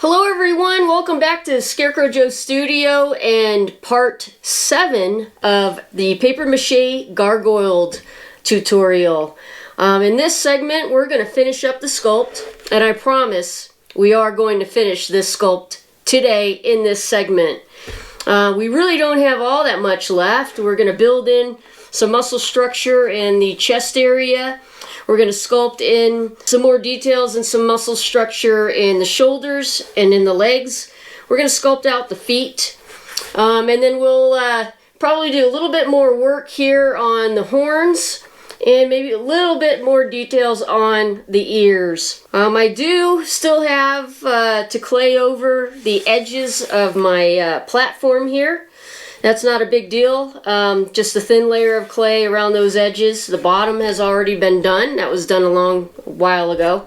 Hello everyone, welcome back to Scarecrow Joe's Studio and part 7 of the paper mache gargoyled tutorial. In this segment we're going to finish up the sculpt, and I promise we are going to finish this sculpt today in this segment. We really don't have all that much left. We're going to build in some muscle structure in the chest area. We're going to sculpt in some more details and some muscle structure in the shoulders and in the legs. We're going to sculpt out the feet. And then we'll probably do a little bit more work here on the horns and maybe a little bit more details on the ears. I do still have to clay over the edges of my platform here. That's not a big deal, just a thin layer of clay around those edges. The bottom has already been done. That was done a long while ago.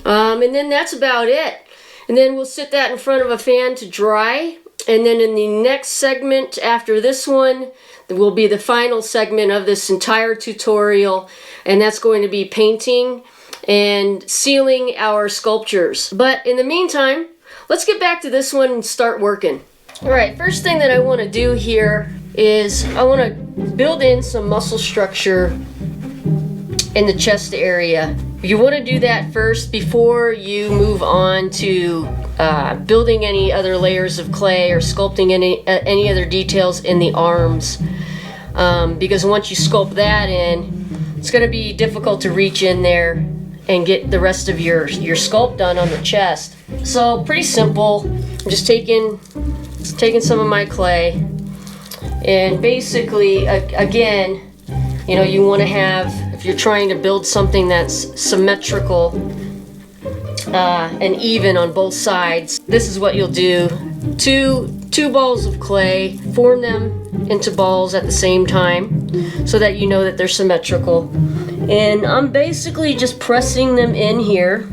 And then that's about it. And then we'll sit that in front of a fan to dry. And then in the next segment after this one, will be the final segment of this entire tutorial. And that's going to be painting and sealing our sculptures. But in the meantime, let's get back to this one and start working. Alright, first thing that I want to do here is I want to build in some muscle structure in the chest area. You want to do that first before you move on to building any other layers of clay or sculpting any other details in the arms. Because once you sculpt that in, it's going to be difficult to reach in there and get the rest of your sculpt done on the chest. So pretty simple. I'm just taking some of my clay, and basically again, you know, you want to have, if you're trying to build something that's symmetrical and even on both sides, this is what you'll do. Two balls of clay, form them into balls at the same time so that you know that they're symmetrical, and I'm basically just pressing them in here.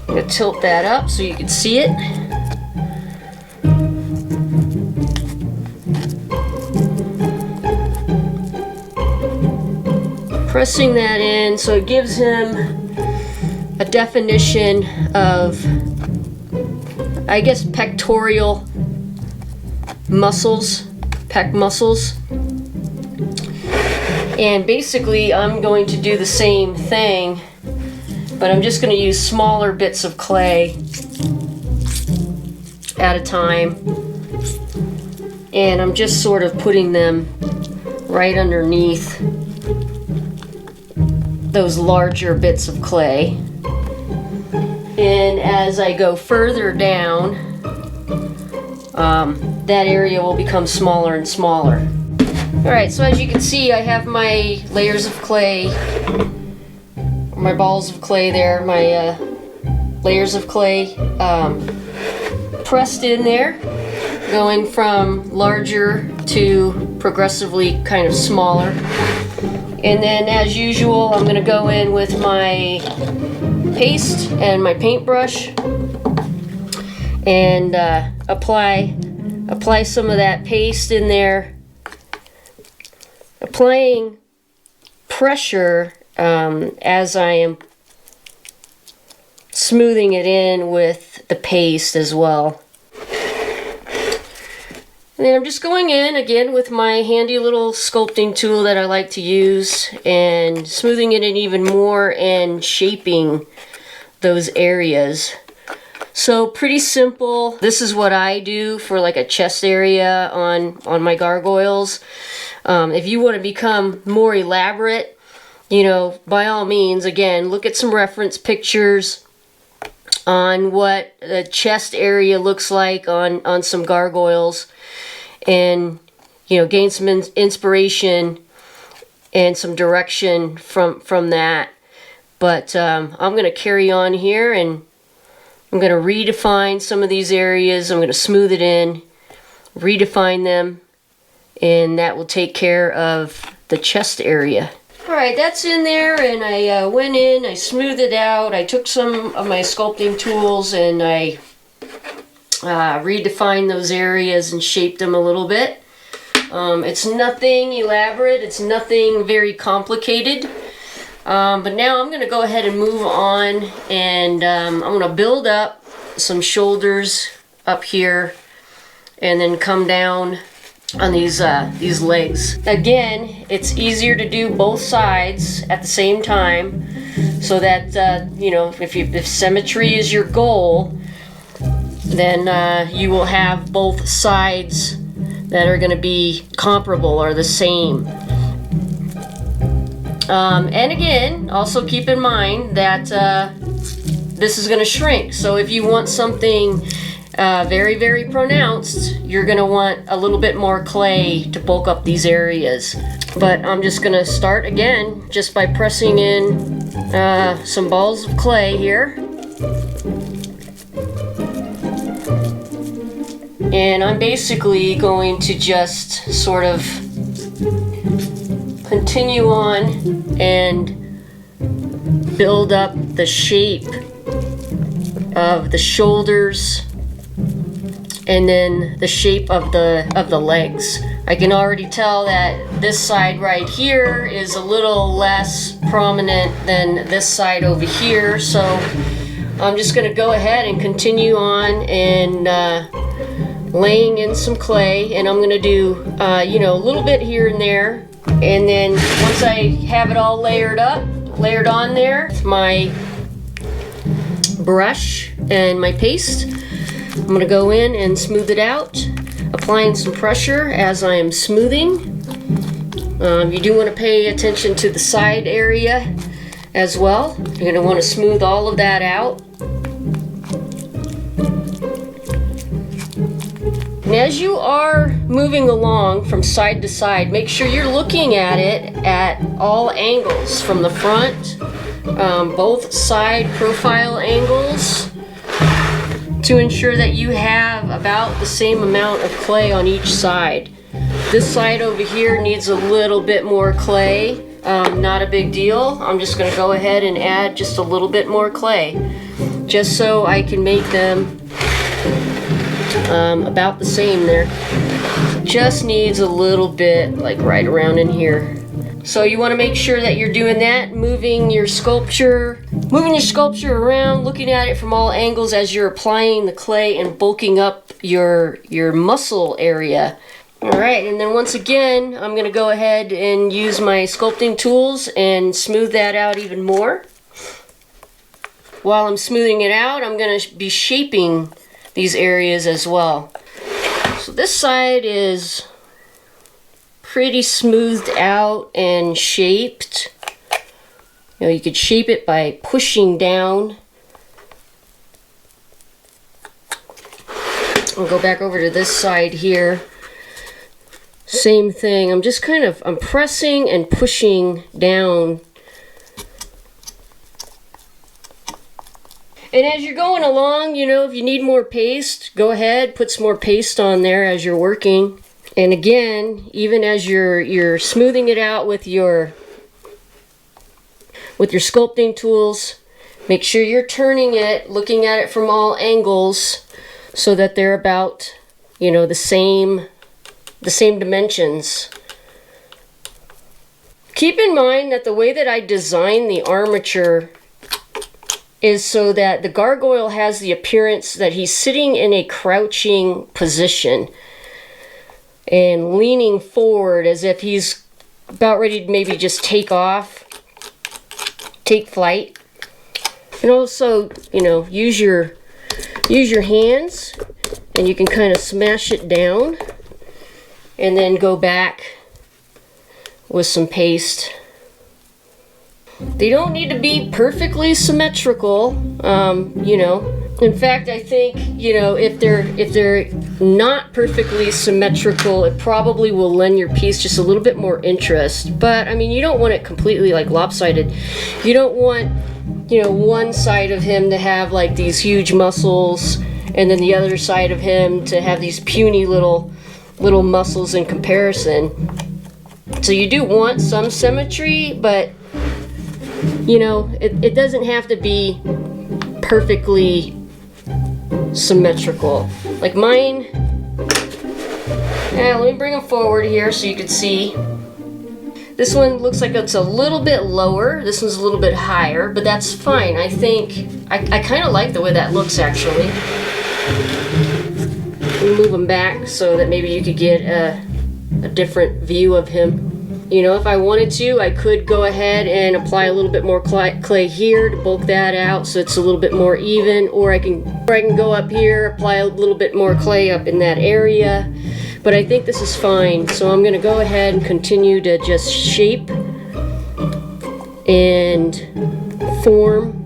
I'm going to tilt that up so you can see it. Pressing that in so it gives him a definition of, I guess, pectoral muscles, pec muscles. And basically I'm going to do the same thing, but I'm just going to use smaller bits of clay at a time, and I'm just sort of putting them right underneath those larger bits of clay. And as I go further down, that area will become smaller and smaller. Alright, so as you can see, I have my layers of clay, my balls of clay there, my layers of clay pressed in there, going from larger to progressively kind of smaller. And then as usual, I'm going to go in with my paste and my paintbrush and apply some of that paste in there, applying pressure as I am smoothing it in with the paste as well. And then I'm just going in again with my handy little sculpting tool that I like to use and smoothing it in even more and shaping those areas. So pretty simple. This is what I do for like a chest area on my gargoyles. If you want to become more elaborate, you know, by all means, again, look at some reference pictures on what the chest area looks like on some gargoyles, and, you know, gain some inspiration and some direction from that. But I'm going to carry on here, and I'm going to redefine some of these areas. I'm going to smooth it in, redefine them, and that will take care of the chest area. Alright, that's in there, and I went in, I smoothed it out, I took some of my sculpting tools and I redefined those areas and shaped them a little bit. It's nothing elaborate, it's nothing very complicated. But now I'm gonna go ahead and move on, and I'm gonna build up some shoulders up here and then come down on these legs. Again, it's easier to do both sides at the same time, so that you know, if symmetry is your goal, then you will have both sides that are going to be comparable or the same. And again, also keep in mind that this is going to shrink. So if you want something very, very pronounced, you're going to want a little bit more clay to bulk up these areas. But I'm just going to start again just by pressing in some balls of clay here. And I'm basically going to just sort of continue on and build up the shape of the shoulders and then the shape of the legs. I can already tell that this side right here is a little less prominent than this side over here, so I'm just going to go ahead and continue on and laying in some clay, and I'm going to do you know, a little bit here and there, and then once I have it all layered on there with my brush and my paste, I'm going to go in and smooth it out, applying some pressure as I am smoothing. You do want to pay attention to the side area as well. You're going to want to smooth all of that out. And as you are moving along from side to side, make sure you're looking at it at all angles, from the front, both side profile angles, to ensure that you have about the same amount of clay on each side. This side over here needs a little bit more clay, not a big deal. I'm just going to go ahead and add just a little bit more clay, just so I can make them about the same there. Just needs a little bit, like right around in here. So you want to make sure that you're doing that, moving your sculpture around, looking at it from all angles as you're applying the clay and bulking up your muscle area. Alright, and then once again, I'm going to go ahead and use my sculpting tools and smooth that out even more. While I'm smoothing it out, I'm going to be shaping these areas as well. So this side is pretty smoothed out and shaped. You know, you could shape it by pushing down. I'll go back over to this side here. Same thing. I'm pressing and pushing down. And as you're going along, you know, if you need more paste, go ahead, put some more paste on there as you're working. And again, even as you're smoothing it out with your sculpting tools, make sure you're turning it, looking at it from all angles, so that they're about, you know, the same dimensions. Keep in mind that the way that I design the armature is so that the gargoyle has the appearance that he's sitting in a crouching position and leaning forward as if he's about ready to maybe just take flight. And also, you know, use your hands, and you can kind of smash it down and then go back with some paste. They don't need to be perfectly symmetrical, you know. In fact, I think, you know, if they're not perfectly symmetrical, it probably will lend your piece just a little bit more interest. But I mean, you don't want it completely like lopsided. You don't want, you know, one side of him to have like these huge muscles, and then the other side of him to have these puny little muscles in comparison. So you do want some symmetry, but you know, it doesn't have to be perfectly symmetrical. Like mine Yeah, let me bring them forward here so you can see. This one looks like it's a little bit lower. This one's a little bit higher, but that's fine. I think, I kind of like the way that looks actually. Move him back so that maybe you could get a different view of him. You know, if I wanted to, I could go ahead and apply a little bit more clay here to bulk that out so it's a little bit more even, or I can go up here, apply a little bit more clay up in that area. But I think this is fine, so I'm gonna go ahead and continue to just shape and form.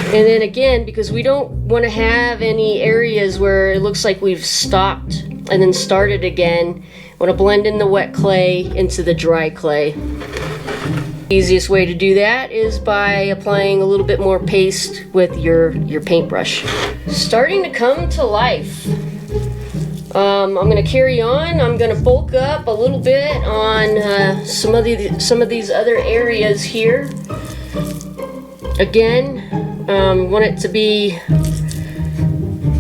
And then again, because we don't want to have any areas where it looks like we've stopped and then started again, I want to blend in the wet clay into the dry clay. The easiest way to do that is by applying a little bit more paste with your paintbrush. Starting to come to life. I'm going to carry on. I'm going to bulk up a little bit on some of these other areas here. Again, want it to be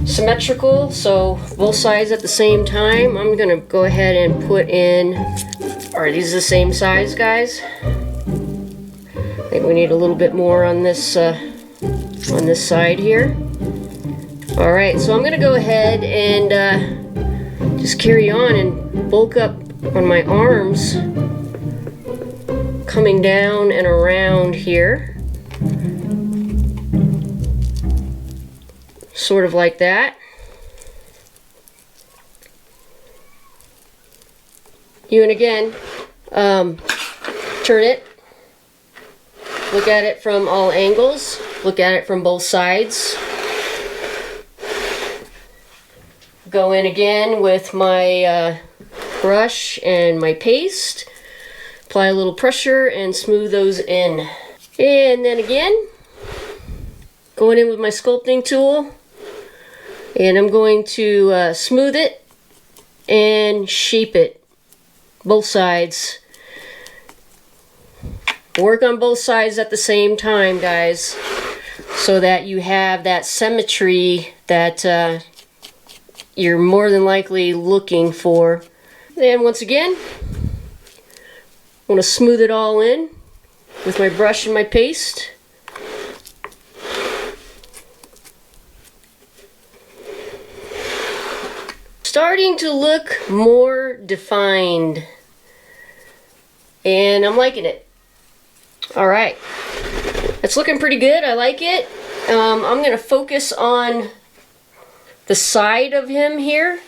symmetrical, so both sides at the same time. I'm gonna go ahead and put in, are these the same size, guys? I think we need a little bit more on this side here. All right, so I'm gonna go ahead and just carry on and bulk up on my arms, coming down and around here. Sort of like that. You and again, turn it, look at it from all angles, look at it from both sides. Go in again with my brush and my paste, apply a little pressure and smooth those in. And then again, going in with my sculpting tool, and I'm going to smooth it and shape it, both sides. Work on both sides at the same time, guys, so that you have that symmetry that you're more than likely looking for. And once again, I want to smooth it all in with my brush and my paste. Starting to look more defined, and I'm liking it. All right, it's looking pretty good. I like it. I'm gonna focus on the side of him here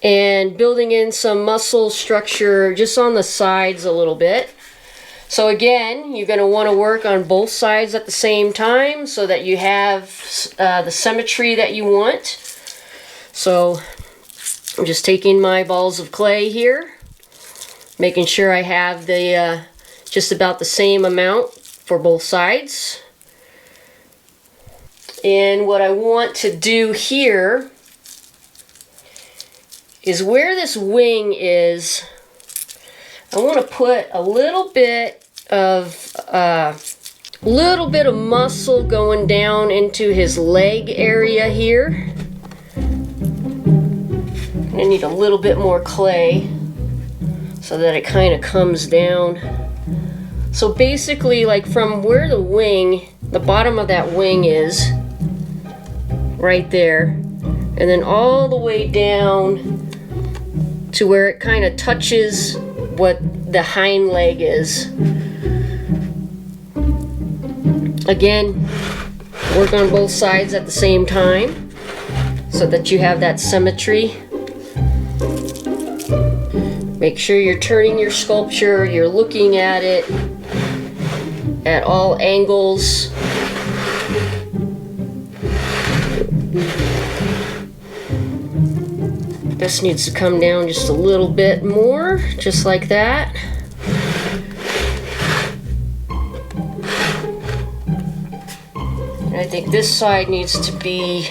and building in some muscle structure just on the sides a little bit. So again, you're gonna wanna work on both sides at the same time so that you have the symmetry that you want. So I'm just taking my balls of clay here, making sure I have the just about the same amount for both sides. And what I want to do here is where this wing is, I want to put a little bit of muscle going down into his leg area here. I need a little bit more clay so that it kind of comes down. So basically, like from where the wing, the bottom of that wing is, right there, and then all the way down to where it kind of touches what the hind leg is. Again, work on both sides at the same time so that you have that symmetry. Make sure you're turning your sculpture, you're looking at it at all angles. This needs to come down just a little bit more, just like that. And I think this side needs to be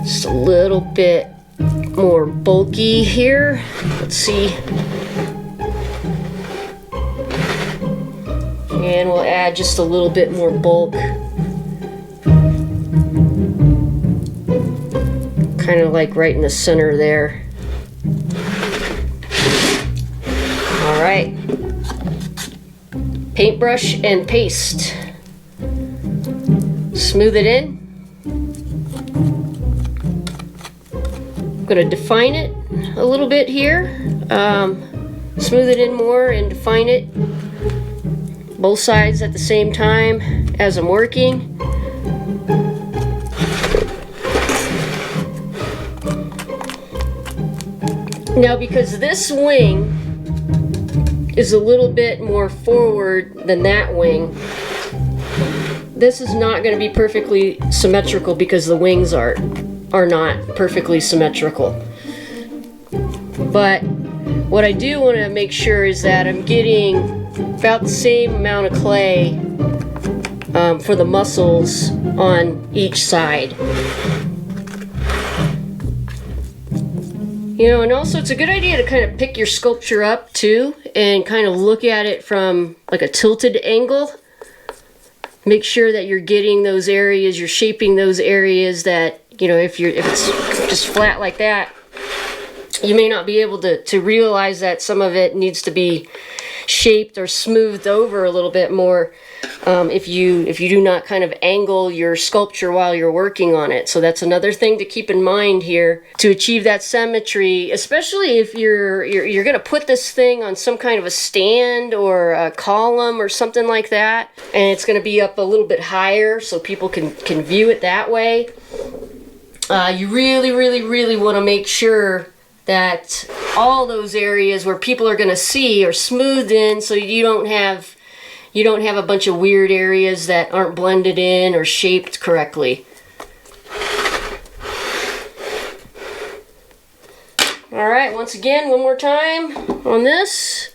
just a little bit more bulky here. Let's see. And we'll add just a little bit more bulk kind of like right in the center there. All right, paintbrush and paste. Smooth it in. I'm gonna define it a little bit here. Smooth it in more and define it. Both sides at the same time as I'm working. Now, because this wing is a little bit more forward than that wing, this is not going to be perfectly symmetrical because the wings are not perfectly symmetrical. But what I do want to make sure is that I'm getting about the same amount of clay for the muscles on each side. You know, and also it's a good idea to kind of pick your sculpture up too and kind of look at it from like a tilted angle. Make sure that you're getting those areas, you're shaping those areas that, you know, if it's just flat like that, you may not be able to realize that some of it needs to be shaped or smoothed over a little bit more if you do not kind of angle your sculpture while you're working on it. So that's another thing to keep in mind here to achieve that symmetry, especially if you're going to put this thing on some kind of a stand or a column or something like that, and it's going to be up a little bit higher so people can view it that way. You really want to make sure that all those areas where people are going to see are smoothed in, so you don't have a bunch of weird areas that aren't blended in or shaped correctly. All right, once again, one more time on this.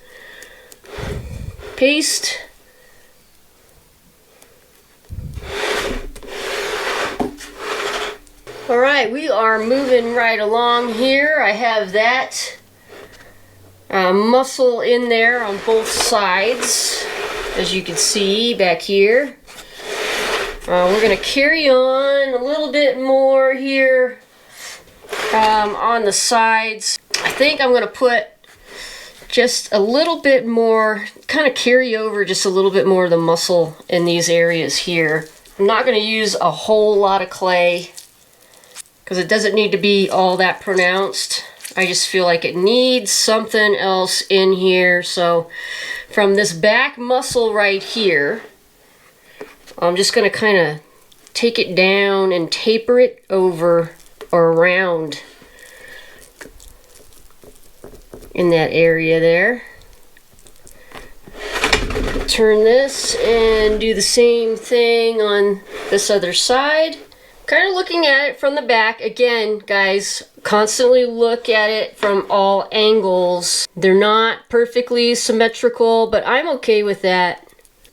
Paste. All right, we are moving right along here. I have that muscle in there on both sides, as you can see back here. We're going to carry on a little bit more here on the sides. I think I'm going to put just a little bit more, kind of carry over just a little bit more of the muscle in these areas here. I'm not going to use a whole lot of clay, because it doesn't need to be all that pronounced. I just feel like it needs something else in here. So from this back muscle right here, I'm just going to kind of take it down and taper it over or around in that area there. Turn this and do the same thing on this other side. Kind of looking at it from the back. Again, guys, constantly look at it from all angles. They're not perfectly symmetrical, but I'm okay with that.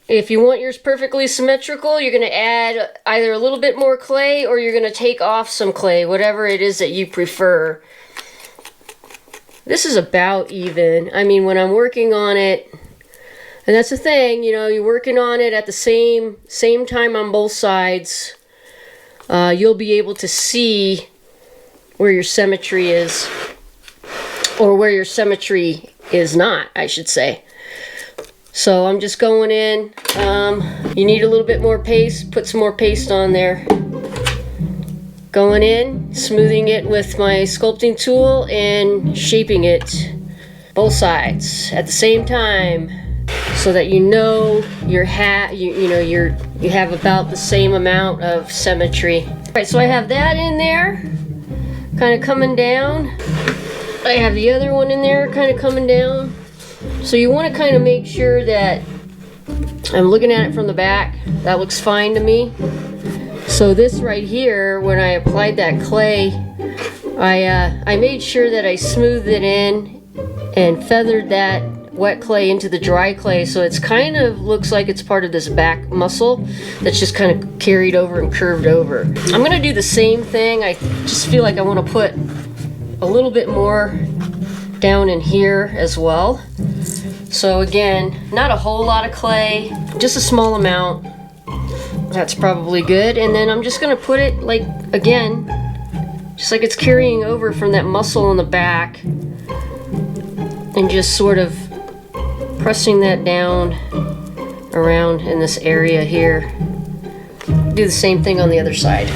If you want yours perfectly symmetrical, you're going to add either a little bit more clay or you're going to take off some clay, whatever it is that you prefer. This is about even. I mean, when I'm working on it, and that's the thing, you know, you're working on it at the same time on both sides. You'll be able to see where your symmetry is, or where your symmetry is not, I should say. So I'm just going in. You need a little bit more paste, put some more paste on there. Going in, smoothing it with my sculpting tool and shaping it both sides at the same time, so that you know you have about the same amount of symmetry. All right, so I have that in there, kind of coming down. I have the other one in there, kind of coming down. So you want to kind of make sure that I'm looking at it from the back. That looks fine to me. So this right here, when I applied that clay, I made sure that I smoothed it in and feathered that wet clay into the dry clay, so it's kind of looks like it's part of this back muscle that's just kind of carried over and curved over. I'm going to do the same thing. I just feel like I want to put a little bit more down in here as well. So again, not a whole lot of clay, just a small amount. That's probably good. And then I'm just going to put it, like, again, just like it's carrying over from that muscle in the back, and just sort of pressing that down around in this area here. Do the same thing on the other side.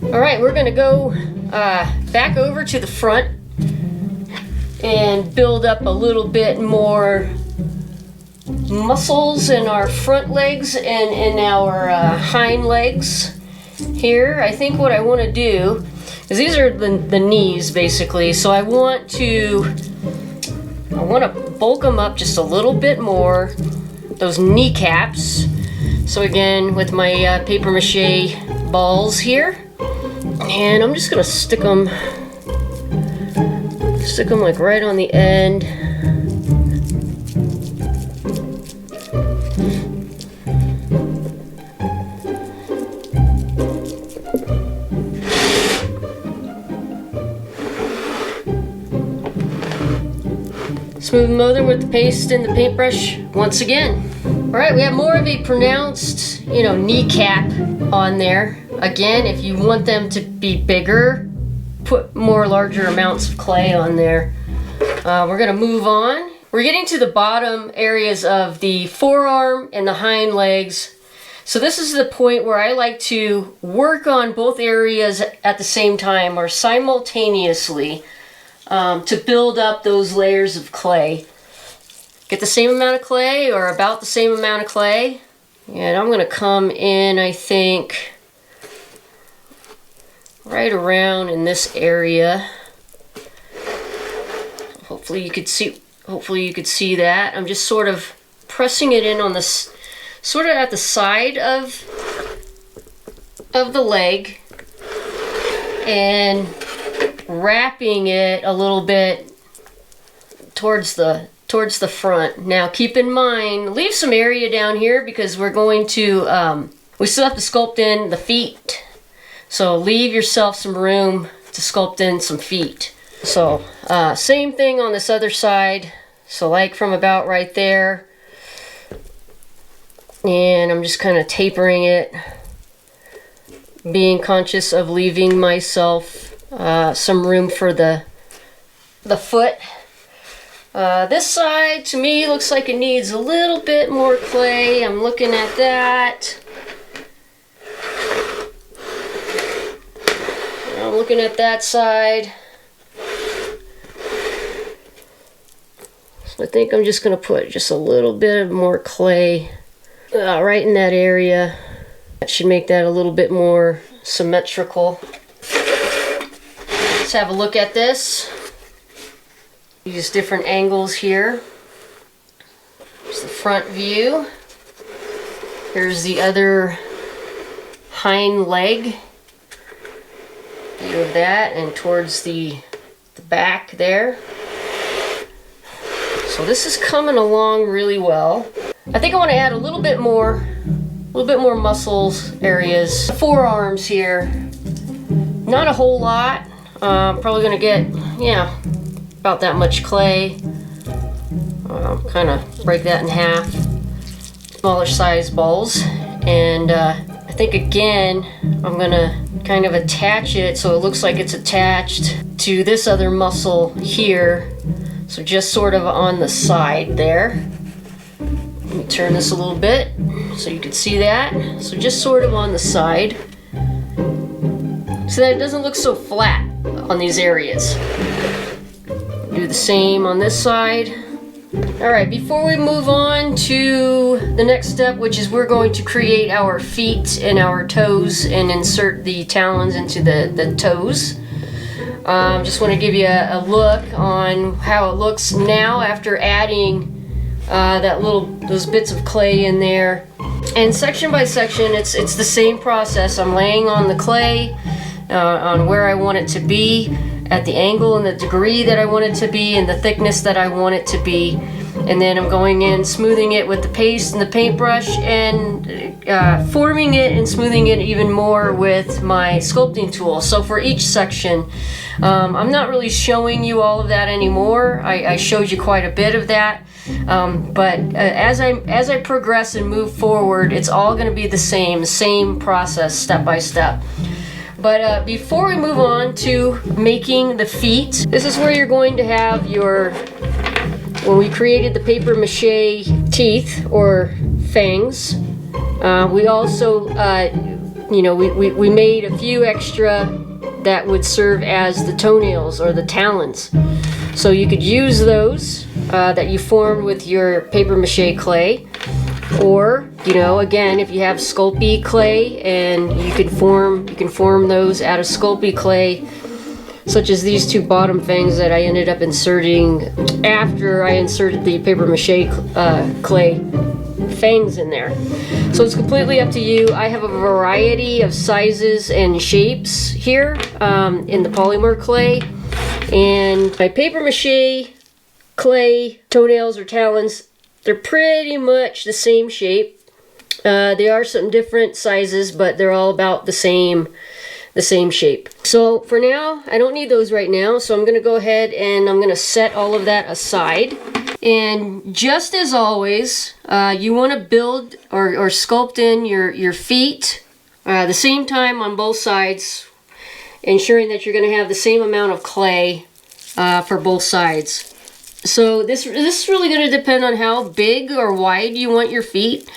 All right, we're gonna go back over to the front and build up a little bit more muscles in our front legs and in our hind legs here. I think what I want to do is, these are the knees basically, so I want to bulk them up just a little bit more, those kneecaps. So again, with my paper mache balls here, and I'm just gonna stick them like right on the end. Smooth them with the paste and the paintbrush once again. All right, we have more of a pronounced, kneecap on there. Again, if you want them to be bigger, put more larger amounts of clay on there. We're gonna move on. We're getting to the bottom areas of the forearm and the hind legs. So this is the point where I like to work on both areas at the same time or simultaneously, to build up those layers of clay. Get the same amount of clay or about the same amount of clay. And I'm gonna come in, I think, right around in this area. Hopefully you could see that. I'm just sort of pressing it in on this, sort of at the side of the leg, and wrapping it a little bit towards the front. Now keep in mind, leave some area down here because we're going to, we still have to sculpt in the feet. So leave yourself some room to sculpt in some feet. So same thing on this other side. So like from about right there. And I'm just kind of tapering it, being conscious of leaving myself some room for the foot. This side to me looks like it needs a little bit more clay. I'm looking at that. I'm looking at that side. So I think I'm just going to put just a little bit more clay right in that area. That should make that a little bit more symmetrical. Let's have a look at this. Use different angles here. Here's the front view. Here's the other hind leg view of that, and towards the back there. So this is coming along really well. I think I want to add a little bit more muscles areas. Forearms here. Not a whole lot. Probably gonna get, about that much clay. Kind of break that in half. Smaller size balls. And I think again, I'm gonna kind of attach it so it looks like it's attached to this other muscle here. So just sort of on the side there. Let me turn this a little bit so you can see that. So just sort of on the side, so that it doesn't look so flat on these areas. Do the same on this side. All right, before we move on to the next step, which is we're going to create our feet and our toes and insert the talons into the toes. Just want to give you a look on how it looks now after adding those bits of clay in there. And section by section, it's the same process. I'm laying on the clay on where I want it to be, at the angle and the degree that I want it to be, and the thickness that I want it to be. And then I'm going in, smoothing it with the paste and the paintbrush, and forming it and smoothing it even more with my sculpting tool. So for each section, I'm not really showing you all of that anymore. I showed you quite a bit of that. But as I progress and move forward, it's all going to be the same process, step by step. But before we move on to making the feet, this is where you're going to have your, when we created the paper mache teeth or fangs, we also, you know, we made a few extra that would serve as the toenails or the talons. So you could use those that you formed with your paper mache clay. Or, you know, again, if you have Sculpey clay and you can form those out of Sculpey clay, such as these two bottom fangs that I ended up inserting after I inserted the paper mache clay fangs in there. So it's completely up to you. I have a variety of sizes and shapes here in the polymer clay, and my paper mache clay toenails or talons, they're pretty much the same shape. They are some different sizes, but they're all about the same shape. So for now, I don't need those right now, so I'm going to go ahead and I'm going to set all of that aside. And just as always, you want to build or sculpt in your feet the same time on both sides, ensuring that you're going to have the same amount of clay for both sides. So this is really going to depend on how big or wide you want your feet.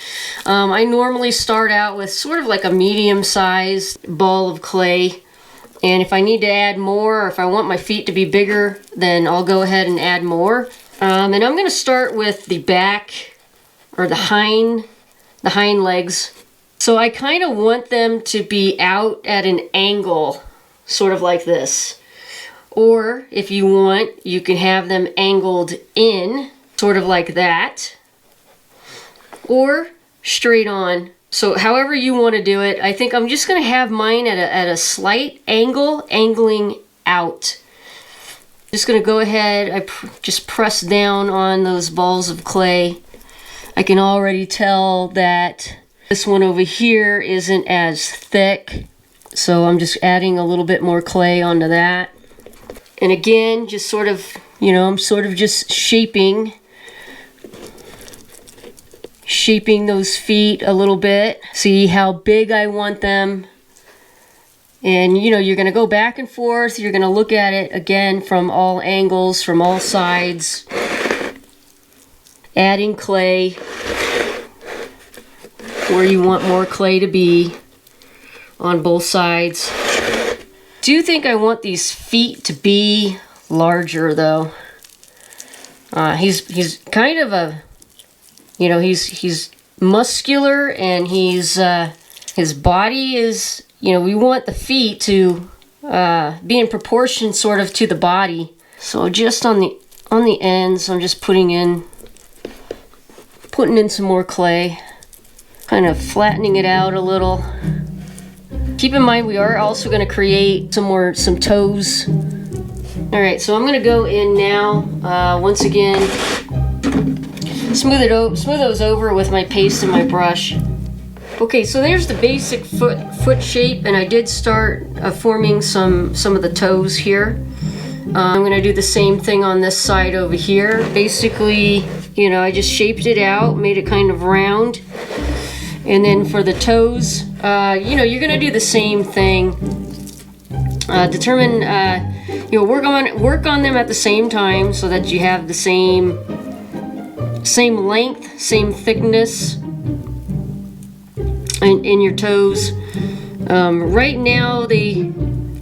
I normally start out with sort of like a medium-sized ball of clay. And if I need to add more, or if I want my feet to be bigger, then I'll go ahead and add more. And I'm going to start with the back or the hind legs. So I kind of want them to be out at an angle, sort of like this. Or if you want, you can have them angled in, sort of like that. Or straight on. So however you want to do it, I think I'm just going to have mine at a slight angle, angling out. Just going to go ahead, just press down on those balls of clay. I can already tell that this one over here isn't as thick. So I'm just adding a little bit more clay onto that. And again, just sort of, you know, I'm sort of just shaping those feet a little bit. See how big I want them. And, you know, you're going to go back and forth. You're going to look at it again from all angles, from all sides. Adding clay where you want more clay to be on both sides. Do think I want these feet to be larger though. He's kind of a, you know, he's muscular, and he's his body is, you know, we want the feet to be in proportion sort of to the body. So just on the ends, I'm just putting in some more clay, kind of flattening it out a little. Keep in mind, we are also going to create some toes. All right, so I'm going to go in now. Once again, smooth those over with my paste and my brush. Okay, so there's the basic foot shape, and I did start forming some of the toes here. I'm going to do the same thing on this side over here. Basically, you know, I just shaped it out, made it kind of round. And then for the toes, you know, you're going to do the same thing. Determine, you know, work on them at the same time so that you have the same length, same thickness in your toes. Right now, they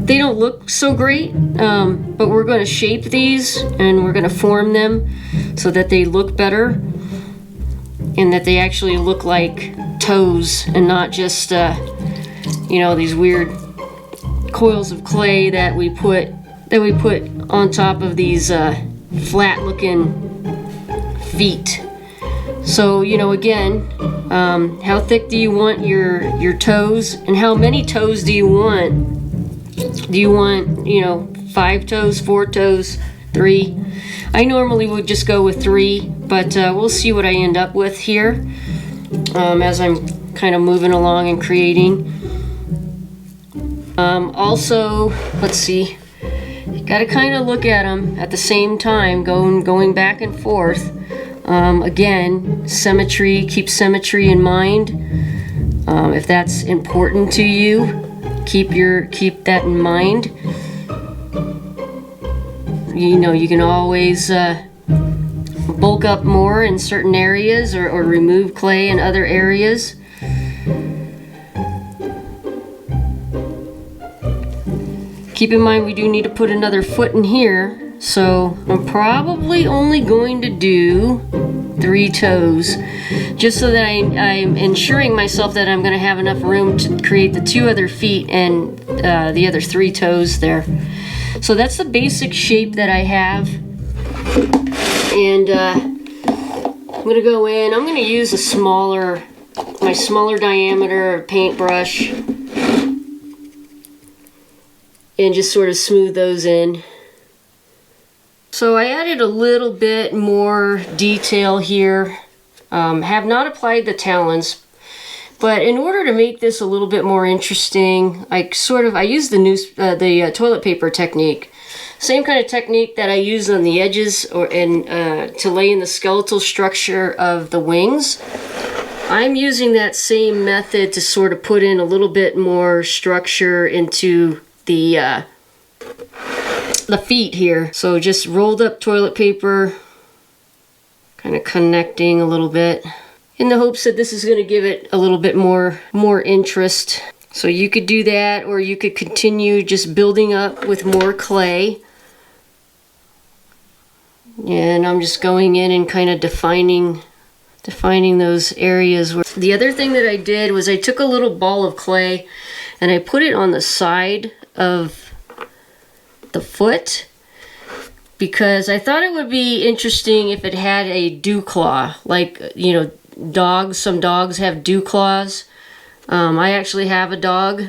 don't look so great, but we're going to shape these and we're going to form them so that they look better and that they actually look like toes and not just you know, these weird coils of clay that we put on top of these flat looking feet. So, you know, again, how thick do you want your toes, and how many toes do you want? Do you want, you know, 5 toes, 4 toes, 3? I normally would just go with 3, but we'll see what I end up with here as I'm kind of moving along and creating. Also, let's see, you gotta kind of look at them at the same time, going back and forth. Again, symmetry, keep symmetry in mind. If that's important to you, keep that in mind. You know, you can always bulk up more in certain areas or remove clay in other areas. Keep in mind we do need to put another foot in here, so I'm probably only going to do 3 toes, just so that I'm ensuring myself that I'm going to have enough room to create the 2 other feet and the other 3 toes there. So that's the basic shape that I have, and I'm going to go in. I'm going to use my smaller diameter paintbrush and just sort of smooth those in. So I added a little bit more detail here. Have not applied the talons, but in order to make this a little bit more interesting, I used the toilet paper technique. Same kind of technique that I use on the edges to lay in the skeletal structure of the wings. I'm using that same method to sort of put in a little bit more structure into the feet here. So just rolled up toilet paper, kind of connecting a little bit, in the hopes that this is going to give it a little bit more interest. So you could do that, or you could continue just building up with more clay. And I'm just going in and kind of defining those areas. The other thing that I did was I took a little ball of clay and I put it on the side of the foot, because I thought it would be interesting if it had a dew claw, like, you know, some dogs have dew claws. I actually have a dog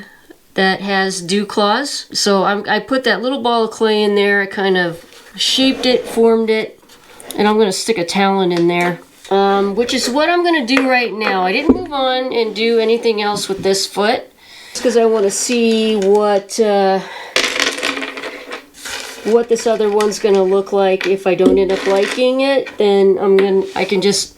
that has dew claws, so I put that little ball of clay in there. I kind of shaped it, formed it, and I'm going to stick a talon in there, which is what I'm going to do right now. I didn't move on and do anything else with this foot, because I want to see what this other one's going to look like. If I don't end up liking it, then I can just,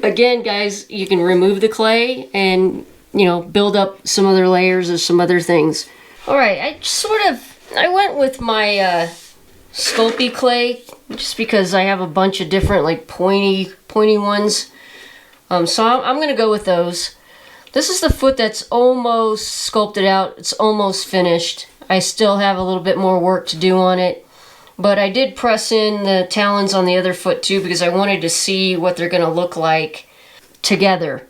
again guys, you can remove the clay and, you know, build up some other layers of some other things. Alright, I went with my Sculpty clay, just because I have a bunch of different like pointy ones. So I'm going to go with those. This is the foot that's almost sculpted out. It's almost finished. I still have a little bit more work to do on it, but I did press in the talons on the other foot too, because I wanted to see what they're going to look like together.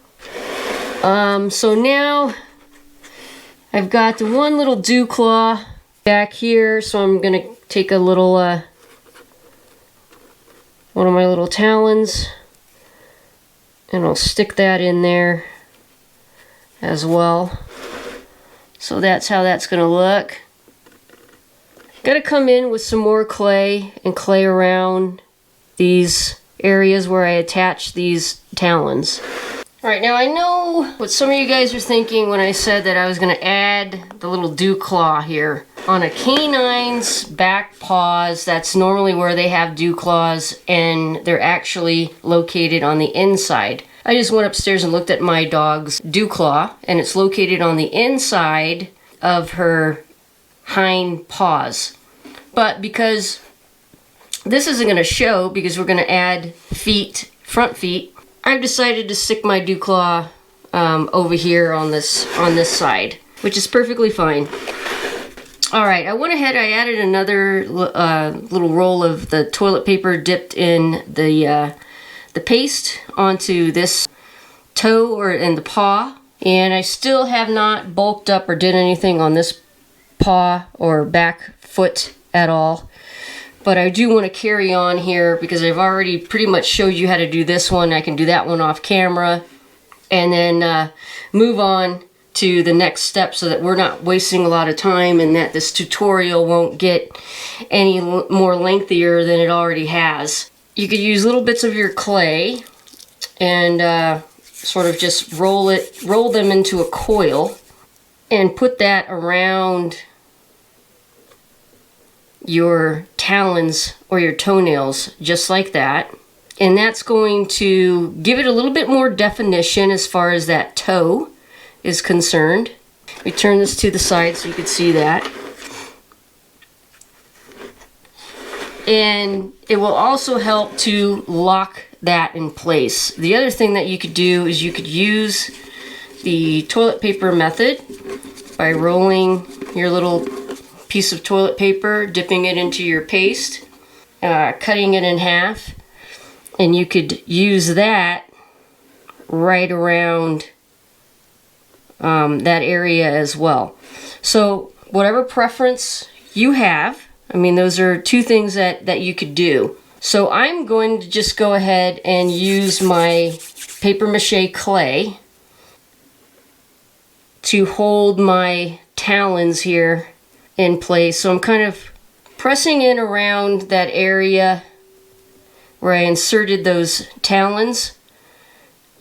So now I've got the one little dew claw back here, so I'm going to take a little one of my little talons and I'll stick that in there as well. So that's how that's going to look. Got to come in with some more clay and clay around these areas where I attach these talons. Alright, now I know what some of you guys are thinking when I said that I was going to add the little dew claw here. On a canine's back paws, that's normally where they have dew claws, and they're actually located on the inside. I just went upstairs and looked at my dog's dew claw, and it's located on the inside of her hind paws. But because this isn't going to show, because we're going to add feet, front feet, I've decided to stick my dew claw over here on this side, which is perfectly fine. Alright, I went ahead, I added another little roll of the toilet paper dipped in the paste onto this toe in the paw, and I still have not bulked up or did anything on this paw or back foot at all. But I do want to carry on here because I've already pretty much showed you how to do this one. I can do that one off camera and then move on to the next step so that we're not wasting a lot of time and that this tutorial won't get any more lengthier than it already has. You could use little bits of your clay and sort of just roll them into a coil and put that around your talons or your toenails, just like that. And that's going to give it a little bit more definition as far as that toe is concerned. We turn this to the side so you can see that. And it will also help to lock that in place. The other thing that you could do is you could use the toilet paper method by rolling your little piece of toilet paper, dipping it into your paste, cutting it in half, and you could use that right around that area as well. So whatever preference you have, I mean, those are two things that you could do. So I'm going to just go ahead and use my paper mache clay to hold my talons here in place. So I'm kind of pressing in around that area where I inserted those talons.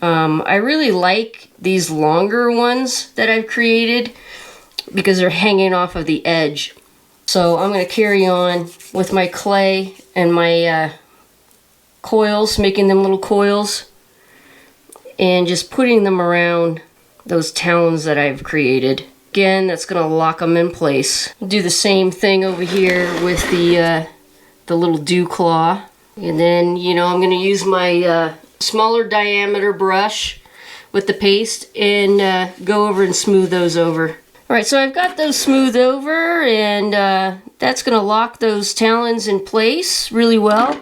I really like these longer ones that I've created because they're hanging off of the edge. So I'm going to carry on with my clay and my coils, making them little coils, and just putting them around those talons that I've created. Again, that's going to lock them in place. Do the same thing over here with the little dew claw. And then, you know, I'm going to use my smaller diameter brush with the paste and go over and smooth those over. Alright, so I've got those smoothed over, and that's going to lock those talons in place really well.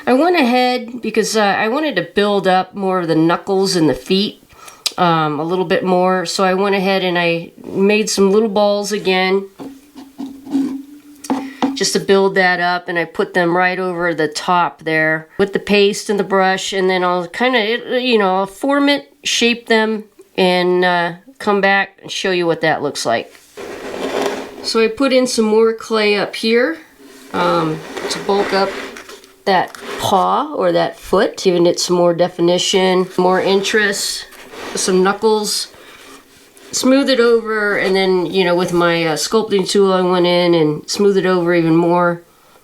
I went ahead because I wanted to build up more of the knuckles and the feet a little bit more, so I went ahead and I made some little balls again just to build that up, and I put them right over the top there with the paste and the brush, and then I'll kind of, you know, I'll form it, shape them, and come back and show you what that looks like. So I put in some more clay up here to bulk up that paw or that foot, giving it some more definition, more interest, some knuckles. Smooth it over, and then, you know, with my sculpting tool I went in and smoothed it over even more,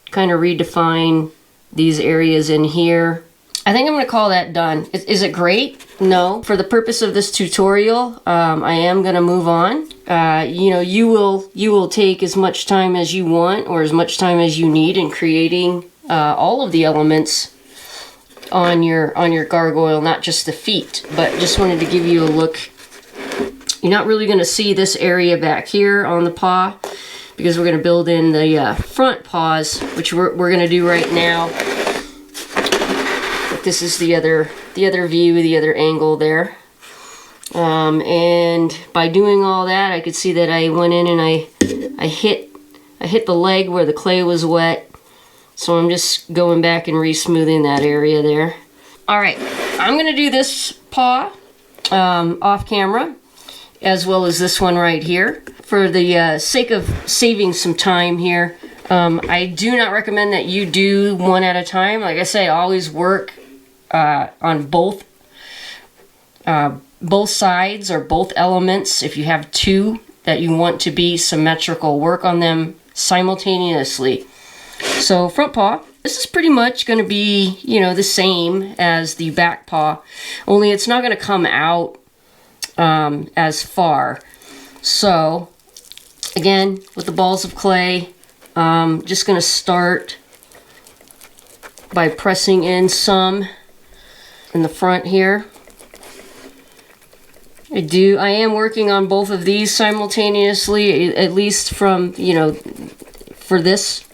kind of redefine these areas in here. I think I'm going to call that done. Is it great? No. For the purpose of this tutorial, I am going to move on. You know, you will take as much time as you want or as much time as you need in creating all of the elements on your gargoyle, not just the feet. But just wanted to give you a look. You're not really going to see this area back here on the paw because we're going to build in the front paws, which we're going to do right now. This is the other view, the other angle there. And by doing all that, I could see that I went in and I hit the leg where the clay was wet. So I'm just going back and re-smoothing that area there. Alright, I'm going to do this paw off camera, as well as this one right here. For the sake of saving some time here, I do not recommend that you do one at a time. Like I say, always work on both sides or both elements. If you have two that you want to be symmetrical, work on them simultaneously. So front paw, this is pretty much going to be, you know, the same as the back paw, only it's not going to come out as far. So again, with the balls of clay, just going to start by pressing in some in the front here. I am working on both of these simultaneously, at least from, you know, for this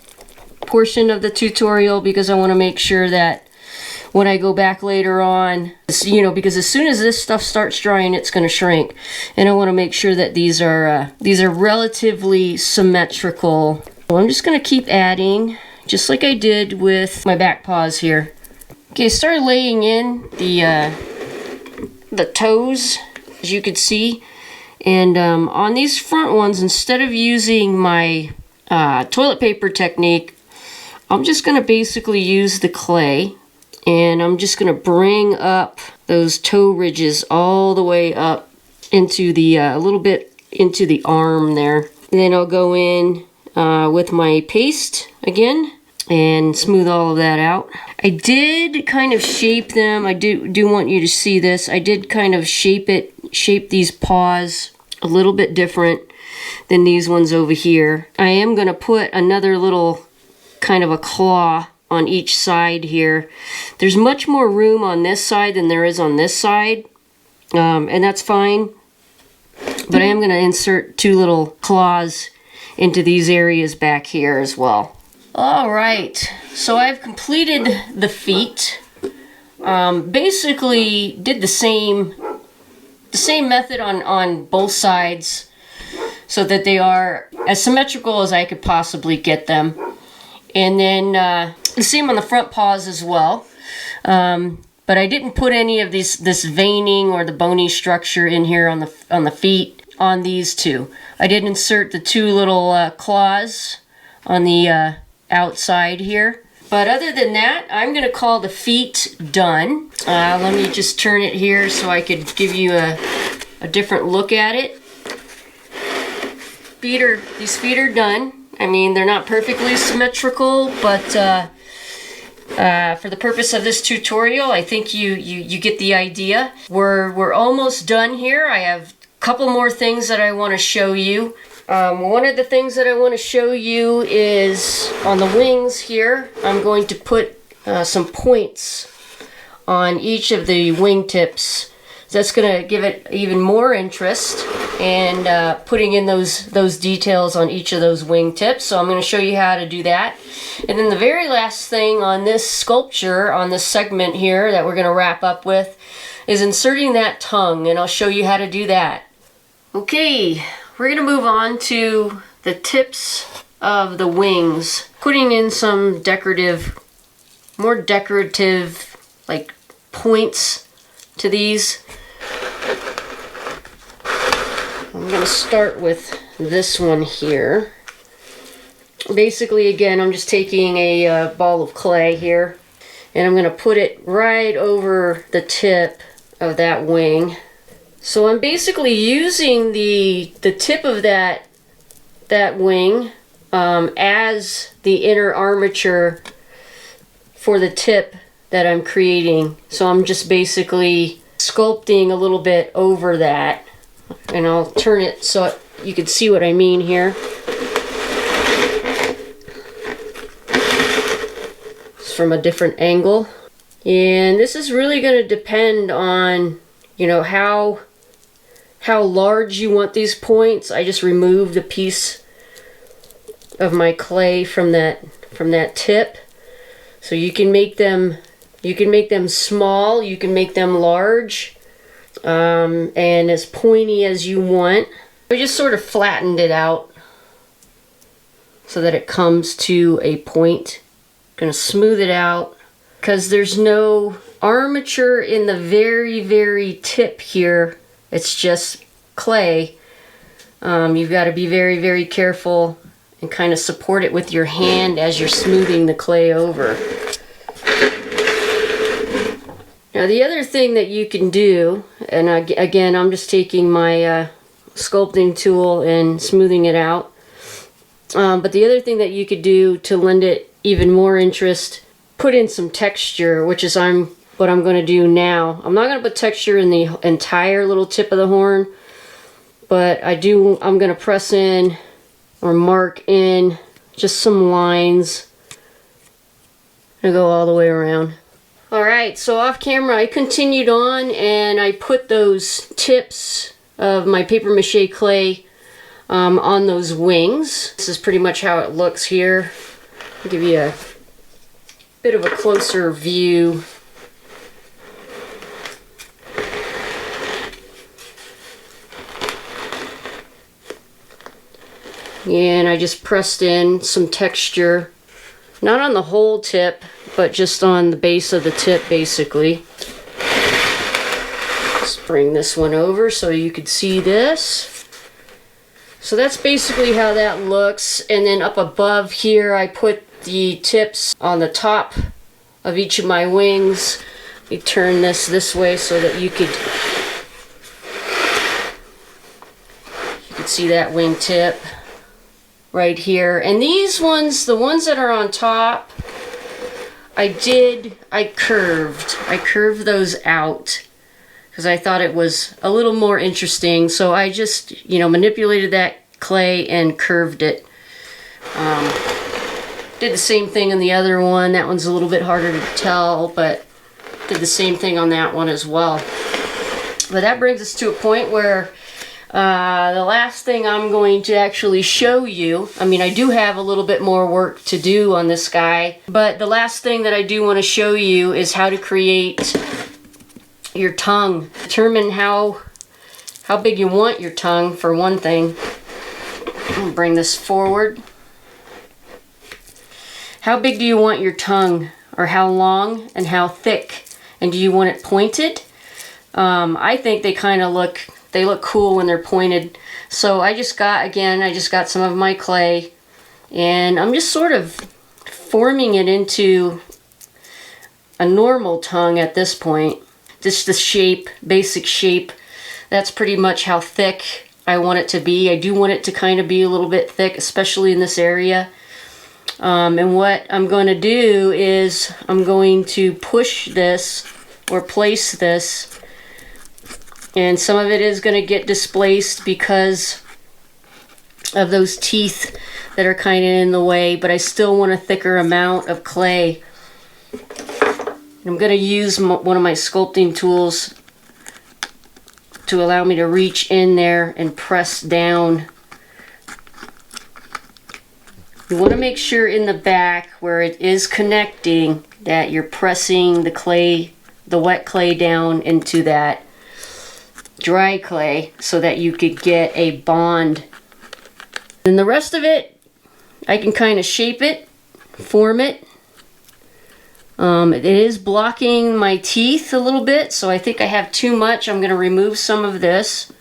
portion of the tutorial, because I want to make sure that when I go back later on, you know, because as soon as this stuff starts drying, it's going to shrink, and I want to make sure that these are relatively symmetrical. So I'm just going to keep adding, just like I did with my back paws here. Okay, start laying in the toes, as you can see, and on these front ones, instead of using my toilet paper technique, I'm just going to basically use the clay, and I'm just going to bring up those toe ridges all the way up into the a little bit into the arm there. And then I'll go in with my paste again and smooth all of that out. I did kind of shape them. I do want you to see this. I did kind of shape these paws a little bit different than these ones over here. I am going to put another little kind of a claw on each side here. There's much more room on this side than there is on this side, and that's fine. But I am going to insert 2 little claws into these areas back here as well. All right, so I've completed the feet. Basically did the same method on both sides so that they are as symmetrical as I could possibly get them. And then the same on the front paws as well. But I didn't put any of this veining or the bony structure in here on the feet on these two. I did insert the 2 little claws on the outside here. But other than that, I'm going to call the feet done. Let me just turn it here so I could give you a different look at it. These feet are done. I mean, they're not perfectly symmetrical, but for the purpose of this tutorial, I think you get the idea. We're almost done here. I have a couple more things that I want to show you. One of the things that I want to show you is on the wings here. I'm going to put some points on each of the wingtips. So that's going to give it even more interest, and putting in those details on each of those wingtips. So I'm going to show you how to do that. And then the very last thing on this sculpture, on this segment here that we're going to wrap up with, is inserting that tongue, and I'll show you how to do that. Okay. We're going to move on to the tips of the wings, putting in some more decorative like points to these. I'm going to start with this one here. Basically, again, I'm just taking a ball of clay here, and I'm going to put it right over the tip of that wing. So I'm basically using the tip of that wing as the inner armature for the tip that I'm creating. So I'm just basically sculpting a little bit over that, and I'll turn it so you can see what I mean here. It's from a different angle, and this is really going to depend on, you know, how large you want these points. I just removed a piece of my clay from that tip. So you can make them small, you can make them large, and as pointy as you want. I just sort of flattened it out so that it comes to a point. I'm going to smooth it out because there's no armature in the very, very tip here. It's just clay. You've got to be very, very careful and kind of support it with your hand as you're smoothing the clay over. Now the other thing that you can do, and again I'm just taking my sculpting tool and smoothing it out, but the other thing that you could do to lend it even more interest, put in some texture, which is what I'm going to do now. I'm not going to put texture in the entire little tip of the horn, but I'm going to press in or mark in just some lines and go all the way around. Alright, so off camera I continued on and I put those tips of my paper mache clay on those wings. This is pretty much how it looks here. I'll give you a bit of a closer view. And I just pressed in some texture, not on the whole tip, but just on the base of the tip basically. Let's bring this one over so you could see this. So that's basically how that looks. And then up above here I put the tips on the top of each of my wings. Let me turn this way so that you could see that wing tip right here. And these ones, the ones that are on top, I curved those out because I thought it was a little more interesting. So I just, you know, manipulated that clay and curved it. Did the same thing on the other one. That one's a little bit harder to tell, but did the same thing on that one as well. But that brings us to a point where the last thing I'm going to actually show you, I mean, I do have a little bit more work to do on this guy, but the last thing that I do want to show you is how to create your tongue. Determine how big you want your tongue, for one thing. I'll bring this forward. How big do you want your tongue, or how long and how thick? And do you want it pointed? I think they kind of look cool when they're pointed. So I just got some of my clay, and I'm just sort of forming it into a normal tongue at this point. Just the shape, basic shape. That's pretty much how thick I want it to be. I do want it to kind of be a little bit thick, especially in this area. And what I'm going to do is I'm going to push this or place this, and some of it is going to get displaced because of those teeth that are kind of in the way, but I still want a thicker amount of clay. I'm going to use one of my sculpting tools to allow me to reach in there and press down. You want to make sure in the back where it is connecting that you're pressing the clay, the wet clay, down into that dry clay so that you could get a bond. And the rest of it, I can kind of shape it, form it. It is blocking my teeth a little bit, so I think I have too much. I'm going to remove some of this.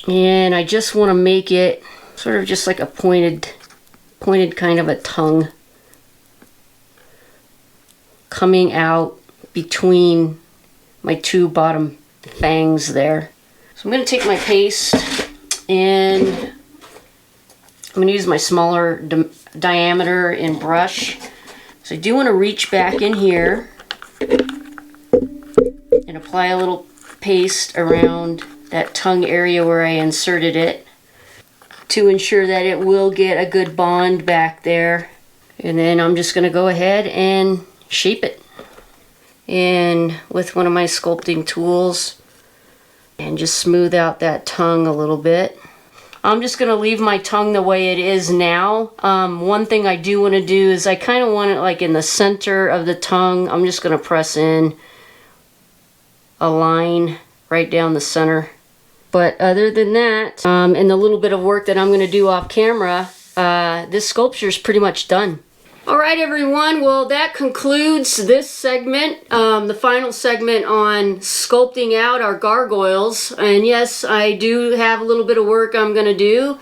And I just want to make it sort of just like a pointed kind of a tongue coming out between my two bottom fangs there. So I'm going to take my paste and I'm going to use my smaller diameter and brush. So I do want to reach back in here and apply a little paste around that tongue area where I inserted it to ensure that it will get a good bond back there. And then I'm just going to go ahead and shape it. And with one of my sculpting tools, and just smooth out that tongue a little bit. I'm just going to leave my tongue the way it is now. One thing I do want to do is I kind of want it like in the center of the tongue. I'm just going to press in a line right down the center. But other than that, and the little bit of work that I'm going to do off camera, this sculpture is pretty much done. Alright everyone, well that concludes this segment, the final segment on sculpting out our gargoyles. And yes, I do have a little bit of work I'm going to do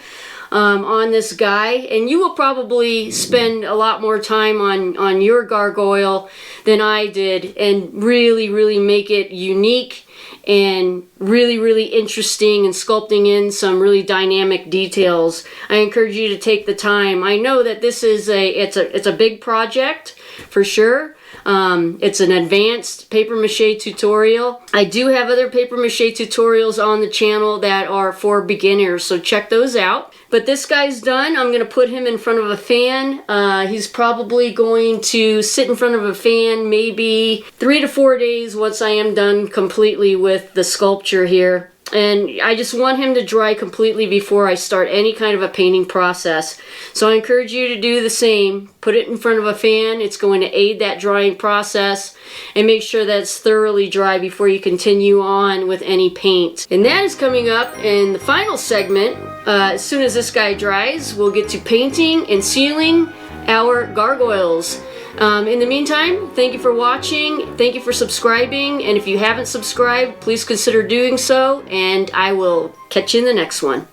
on this guy, and you will probably spend a lot more time on your gargoyle than I did, and really make it unique and really interesting, and sculpting in some really dynamic details. I encourage you to take the time. I know that this is it's a big project for sure. It's an advanced paper mache tutorial. I do have other paper mache tutorials on the channel that are for beginners, so check those out. But this guy's done. I'm going to put him in front of a fan. He's probably going to sit in front of a fan maybe 3 to 4 days once I am done completely with the sculpture here. And I just want him to dry completely before I start any kind of a painting process. So I encourage you to do the same. Put it in front of a fan. It's going to aid that drying process. And make sure that it's thoroughly dry before you continue on with any paint. And that is coming up in the final segment. As soon as this guy dries, we'll get to painting and sealing our gargoyles. In the meantime, thank you for watching, thank you for subscribing, and if you haven't subscribed, please consider doing so, and I will catch you in the next one.